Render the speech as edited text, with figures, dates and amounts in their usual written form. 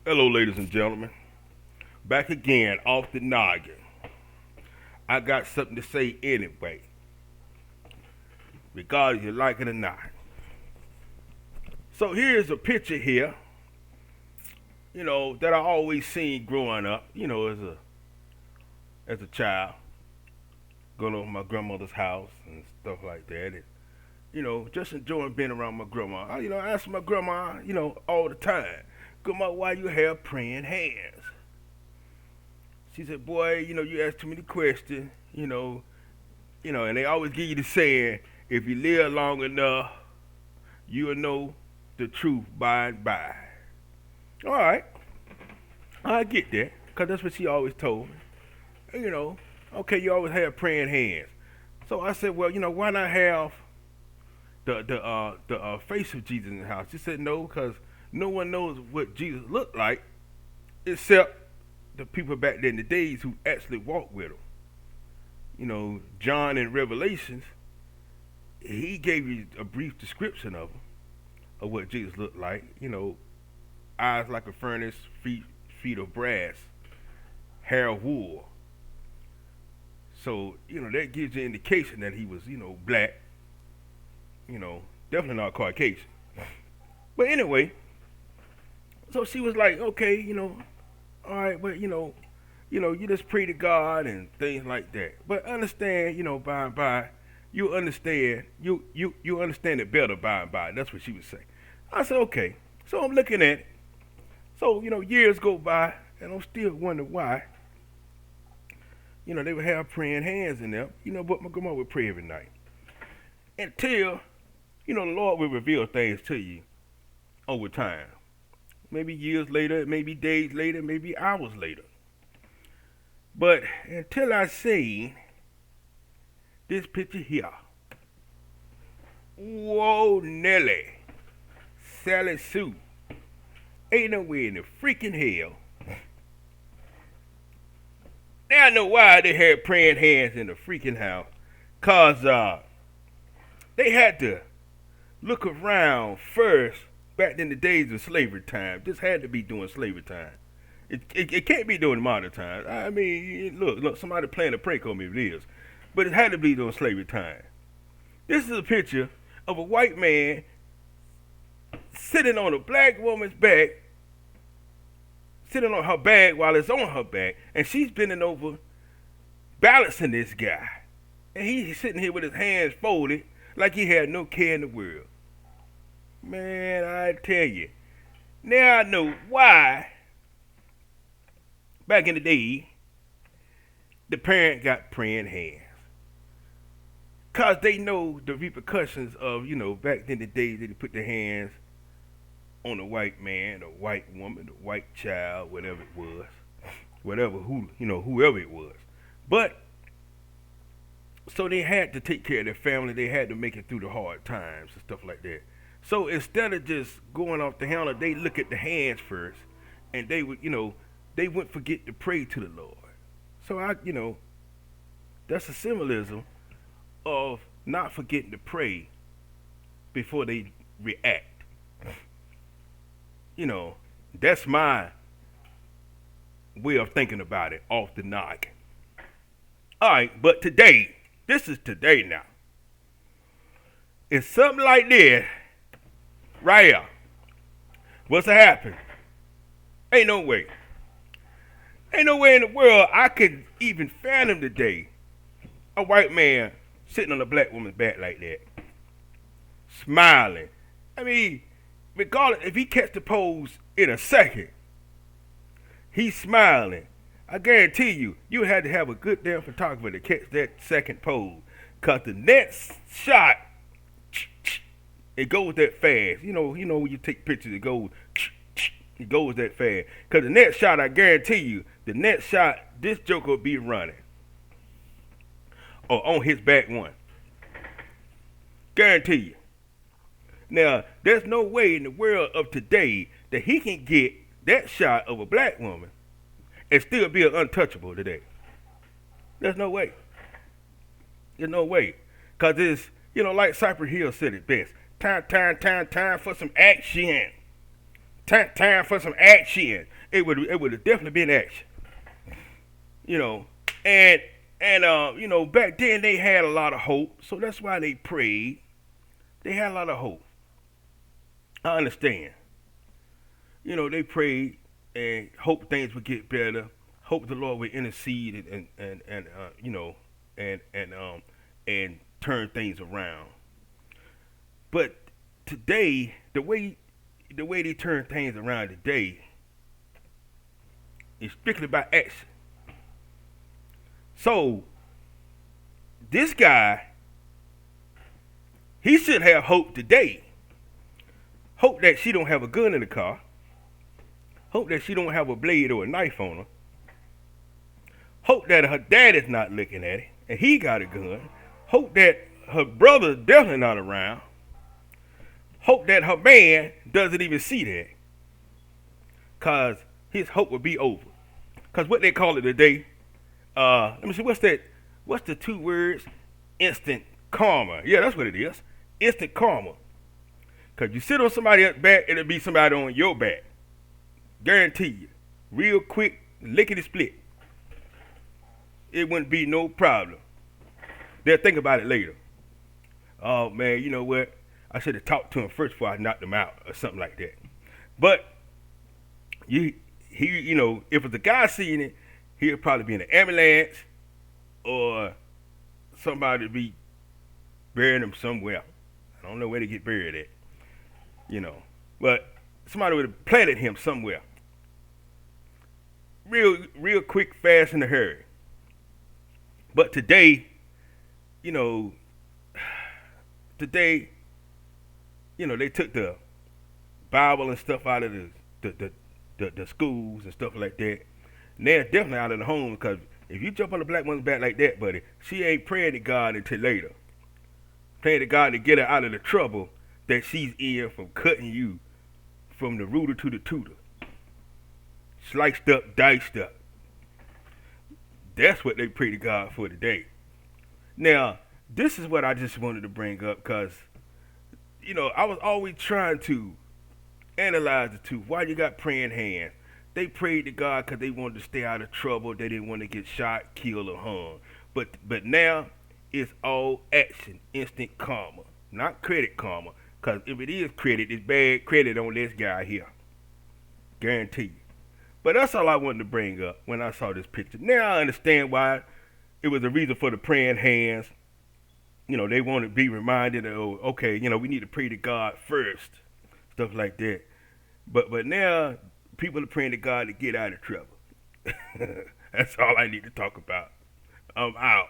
Hello, ladies and gentlemen. Back again off the noggin. I got something to say anyway, regardless if you like it or not. So here's a picture here, that I always seen growing up, as a child, going over my grandmother's house and stuff like that. And, just enjoying being around my grandma. I ask my grandma, all the time, Grandma, why you have praying hands? She said, boy, you ask too many questions, and they always give you the saying, if you live long enough, you'll know the truth by and by. All right, I get that, because that's what she always told me. Okay, you always have praying hands. So I said, well, why not have the face of Jesus in the house? She said, no, because no one knows what Jesus looked like except the people back then in the days who actually walked with him. John in Revelations, he gave you a brief description of what Jesus looked like. Eyes like a furnace, feet of brass, hair of wool. So, that gives you an indication that he was, black, definitely not Caucasian. But anyway, so she was like, okay, all right, but you just pray to God and things like that. But understand, by and by, you understand, you understand it better by and by. That's what she was saying. I said, okay. So I'm looking at it. So, years go by, and I'm still wondering why. They would have praying hands in there, but my grandma would pray every night. Until, the Lord will reveal things to you over time. Maybe years later, maybe days later, maybe hours later. But until I see this picture here, whoa, Nelly, Sally Sue, ain't nowhere in the freaking hell. Now I know why they had praying hands in the freaking house. Cause they had to look around first back in the days of slavery time. This had to be during slavery time. It can't be during modern times. I mean, look, somebody playing a prank on me if it is. But it had to be during slavery time. This is a picture of a white man sitting on a black woman's back, sitting on her back while it's on her back, and she's bending over, balancing this guy. And he's sitting here with his hands folded like he had no care in the world. Man, I tell you. Now I know why, back in the day, the parent got praying hands. Because they know the repercussions of, back in the day, they put their hands on a white man, a white woman, a white child, whatever it was, whoever it was. But so they had to take care of their family. They had to make it through the hard times and stuff like that. So instead of just going off the handle, they look at the hands first, and they would, they wouldn't forget to pray to the Lord. So that's a symbolism of not forgetting to pray before they react. That's my way of thinking about it off the noggin. All right, but today, this is today now. It's something like this, right here. What's to happen? Ain't no way. Ain't no way in the world I could even fathom today a white man sitting on a black woman's back like that, smiling. I mean, regardless, if he catch the pose in a second, he's smiling. I guarantee you, you had to have a good damn photographer to catch that second pose. Cause the next shot, it goes that fast. When you take pictures, it goes that fast. Cause the next shot, I guarantee you, the next shot, this joker will be running. Or on his back one. Guarantee you. Now, there's no way in the world of today that he can get that shot of a black woman and still be an untouchable today. There's no way. There's no way. Because it's, like Cypress Hill said it best. Time for some action. Time for some action. It would have definitely been action. You know, and back then they had a lot of hope, so that's why they prayed. They had a lot of hope. I understand. They prayed and hope things would get better. Hope the Lord would intercede and turn things around. But today, the way they turn things around today is strictly by action. So this guy, he should have hope today. Hope that she don't have a gun in the car. Hope that she don't have a blade or a knife on her. Hope that her dad is not looking at it and he got a gun. Hope that her brother's definitely not around. Hope that her man doesn't even see that. Cause his hope would be over. Cause what they call it today, let me see, what's the two words? Instant karma. Yeah, that's what it is. Instant karma. Cause you sit on somebody else's back, it'll be somebody on your back. Guarantee you. Real quick, lickety split. It wouldn't be no problem. They'll think about it later. Oh man, you know what? I should have talked to him first before I knocked him out or something like that. But if it's a guy seeing it, he'll probably be in an ambulance or somebody be burying him somewhere. I don't know where to get buried at, But somebody would have planted him somewhere. Real quick, fast, in a hurry. But today, you know, today, they took the Bible and stuff out of the schools and stuff like that. And they're definitely out of the home because if you jump on a black woman's back like that, buddy, she ain't praying to God until later. Praying to God to get her out of the trouble that she's in from cutting you from the rooter to the tutor. Sliced up, diced up. That's what they pray to God for today. Now, this is what I just wanted to bring up because, I was always trying to analyze the two. Why you got praying hands? They prayed to God because they wanted to stay out of trouble. They didn't want to get shot, killed, or hung. But now it's all action, instant karma, not credit karma. Because if it is credit, it's bad credit on this guy here. Guarantee you. But that's all I wanted to bring up when I saw this picture. Now I understand why it was a reason for the praying hands. They want to be reminded of, okay, we need to pray to God first. Stuff like that. But now people are praying to God to get out of trouble. That's all I need to talk about. I'm out.